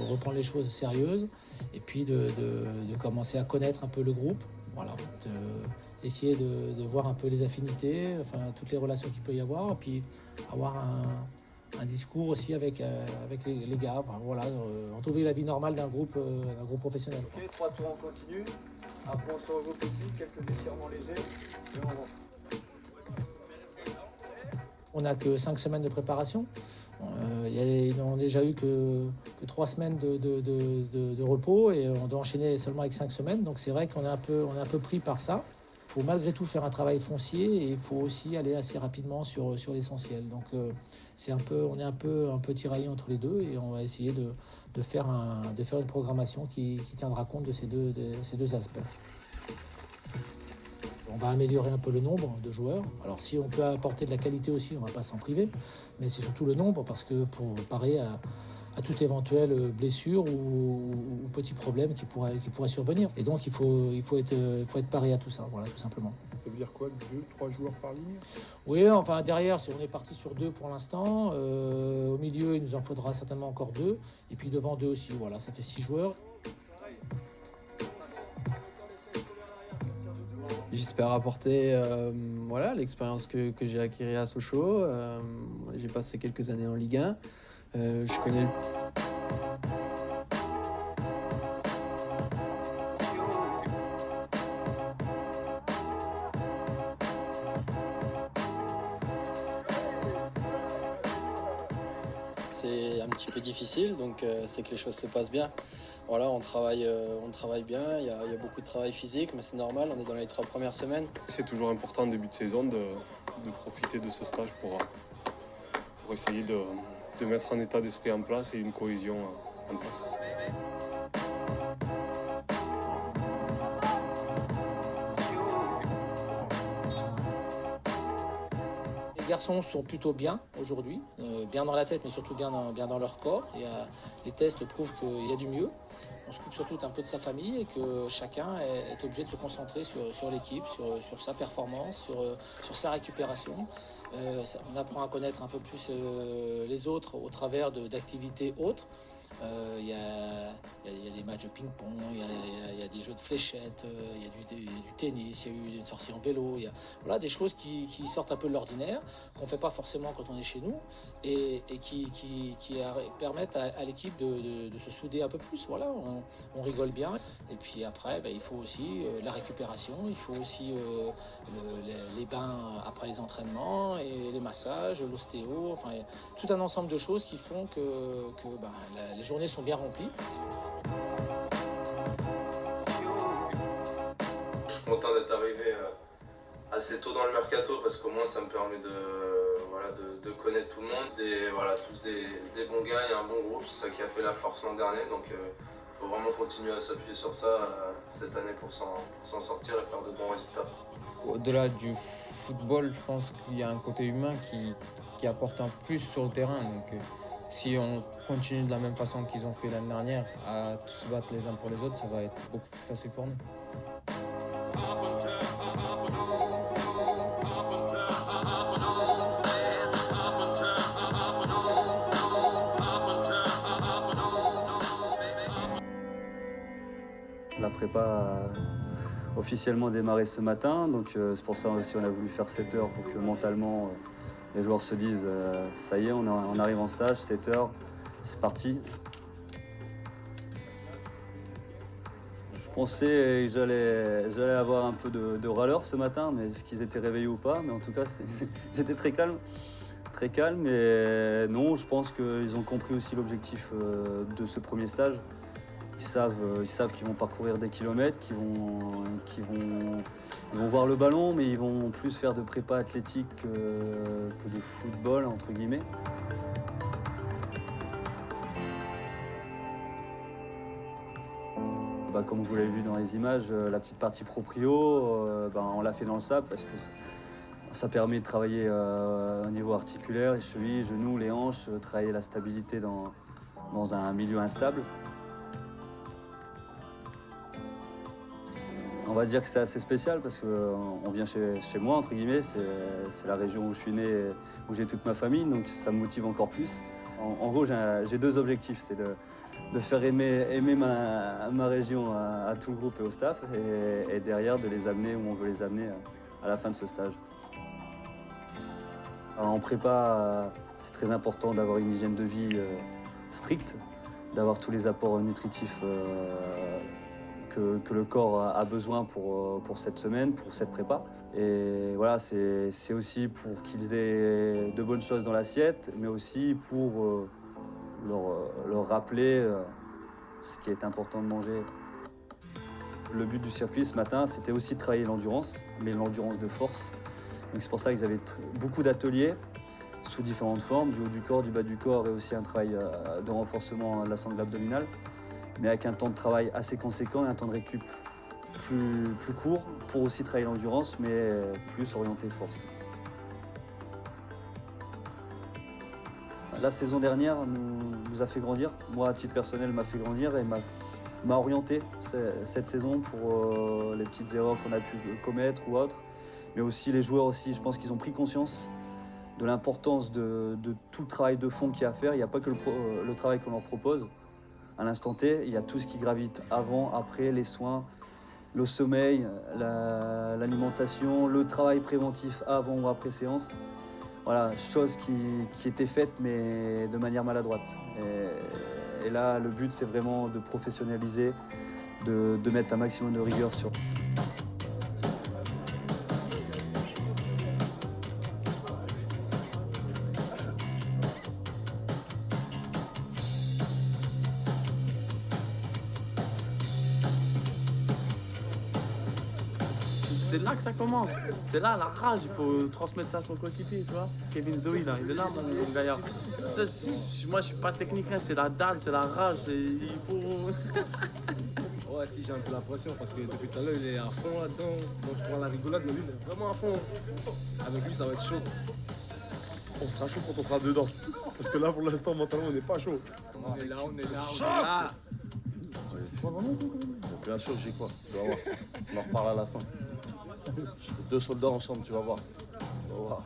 reprendre les choses sérieuses et puis de commencer à connaître un peu le groupe. Voilà, essayer de voir un peu les affinités, enfin toutes les relations qu'il peut y avoir, et puis avoir un discours aussi avec les gars. Enfin, voilà, retrouver la vie normale d'un groupe professionnel. Ok, 3 tours en continu. Après on se regroupe ici, quelques étirements légers et on rentre. On n'a que 5 semaines de préparation. Ils n'ont déjà eu que 3 semaines de repos et on doit enchaîner seulement avec 5 semaines. Donc c'est vrai qu'on est un peu pris par ça. Il faut malgré tout faire un travail foncier et il faut aussi aller assez rapidement sur l'essentiel. Donc on est un peu tiraillé entre les deux et on va essayer de faire une programmation qui tiendra compte de ces deux aspects. On va améliorer un peu le nombre de joueurs. Alors si on peut apporter de la qualité aussi, on ne va pas s'en priver. Mais c'est surtout le nombre parce que pour parer à toute éventuelle blessure ou petit problème qui pourrait survenir. Et donc il faut être paré à tout ça, voilà, tout simplement. Ça veut dire quoi, 2-3 joueurs par ligne? Oui, enfin derrière, on est parti sur 2 pour l'instant. Au milieu, il nous en faudra certainement encore 2. Et puis devant 2 aussi, voilà, ça fait 6 joueurs. J'espère apporter l'expérience que j'ai acquise à Sochaux. J'ai passé quelques années en Ligue 1. Je connais C'est un petit peu difficile, donc c'est que les choses se passent bien. Voilà, on travaille bien, il y a beaucoup de travail physique, mais c'est normal, on est dans les 3 premières semaines. C'est toujours important en début de saison de profiter de ce stage pour essayer de mettre un état d'esprit en place et une cohésion en place. Les garçons sont plutôt bien aujourd'hui, bien dans la tête mais surtout bien dans leur corps. Les tests prouvent qu'il y a du mieux. On se coupe surtout un peu de sa famille et que chacun est obligé de se concentrer sur l'équipe, sur sa performance, sur sa récupération. On apprend à connaître un peu plus les autres au travers d'activités autres. Il y a des matchs de ping-pong, il y a des jeux de fléchettes, il y a du tennis, il y a eu une sortie en vélo, il y a voilà, des choses qui sortent un peu de l'ordinaire, qu'on ne fait pas forcément quand on est chez nous, et qui permettent à l'équipe de se souder un peu plus. Voilà, on rigole bien. Et puis après, il faut aussi la récupération, il faut aussi les bains après les entraînements, et les massages, l'ostéo, enfin, tout un ensemble de choses qui font que les journées sont bien remplies. Je suis content d'être arrivé assez tôt dans le mercato parce qu'au moins ça me permet de connaître tout le monde. Tous des bons gars, il y a un bon groupe, c'est ça qui a fait la force l'an dernier. Donc il faut vraiment continuer à s'appuyer sur ça cette année pour s'en sortir et faire de bons résultats. Au-delà du football, je pense qu'il y a un côté humain qui apporte un plus sur le terrain. Donc, si on continue de la même façon qu'ils ont fait l'année dernière, à tous se battre les uns pour les autres, ça va être beaucoup plus facile pour nous. La prépa a officiellement démarré ce matin, donc c'est pour ça aussi on a voulu faire 7 heures pour que mentalement les joueurs se disent ça y est, on arrive en stage, 7 heures, c'est parti. Je pensais que j'allais avoir un peu de râleur ce matin, mais est-ce qu'ils étaient réveillés ou pas, mais en tout cas c'était très calme. Très calme, et non, je pense qu'ils ont compris aussi l'objectif de ce premier stage. Ils savent qu'ils vont parcourir des kilomètres, qu'ils vont voir le ballon, mais ils vont plus faire de prépa athlétique que de football, entre guillemets. Comme vous l'avez vu dans les images, la petite partie proprio, on l'a fait dans le sable parce que ça permet de travailler au niveau articulaire, les chevilles, genoux, les hanches, travailler la stabilité dans un milieu instable. On va dire que c'est assez spécial parce qu'on vient chez moi, entre guillemets, c'est la région où je suis né, où j'ai toute ma famille, donc ça me motive encore plus. En gros, j'ai deux objectifs. C'est de faire aimer ma région à tout le groupe et au staff, et derrière de les amener où on veut les amener à la fin de ce stage. Alors, en prépa, c'est très important d'avoir une hygiène de vie stricte, d'avoir tous les apports nutritifs que le corps a besoin pour cette semaine, pour cette prépa. Et voilà, c'est aussi pour qu'ils aient de bonnes choses dans l'assiette, mais aussi pour leur rappeler ce qui est important de manger. Le but du circuit ce matin, c'était aussi de travailler l'endurance, mais l'endurance de force. Donc c'est pour ça qu'ils avaient beaucoup d'ateliers sous différentes formes, du haut du corps, du bas du corps, et aussi un travail de renforcement de la sangle abdominale, mais avec un temps de travail assez conséquent et un temps de récup plus court pour aussi travailler l'endurance, mais plus orienté force. La saison dernière nous a fait grandir. Moi, à titre personnel, m'a fait grandir et m'a orienté cette saison pour les petites erreurs qu'on a pu commettre ou autres. Mais aussi les joueurs aussi, je pense qu'ils ont pris conscience de l'importance de tout le travail de fond qu'il y a à faire. Il n'y a pas que le travail qu'on leur propose à l'instant T, il y a tout ce qui gravite avant, après, les soins, le sommeil, l'alimentation, le travail préventif avant ou après séance. Voilà, choses qui étaient faites mais de manière maladroite. Et là, le but, c'est vraiment de professionnaliser, de mettre un maximum de rigueur sur. C'est là que ça commence. C'est là la rage, il faut transmettre ça à son coéquipier, tu vois. Kevin Zoe, là, il est là, mon gaillard. Moi, je suis pas technicien, c'est la dalle, c'est la rage, il faut... Ouais, si j'ai un peu la pression parce que depuis tout à l'heure, il est à fond là-dedans. Donc je prends la rigolade, mais lui, il est vraiment à fond. Avec lui, ça va être chaud. On sera chaud quand on sera dedans. Parce que là, pour l'instant, mentalement, on n'est pas chaud. On est là, on est là, on est là. Bien sûr, j'y crois. Tu vas voir. On en reparle à la fin. Deux soldats ensemble, tu vas voir. Tu vas voir.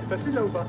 Facile là ou pas?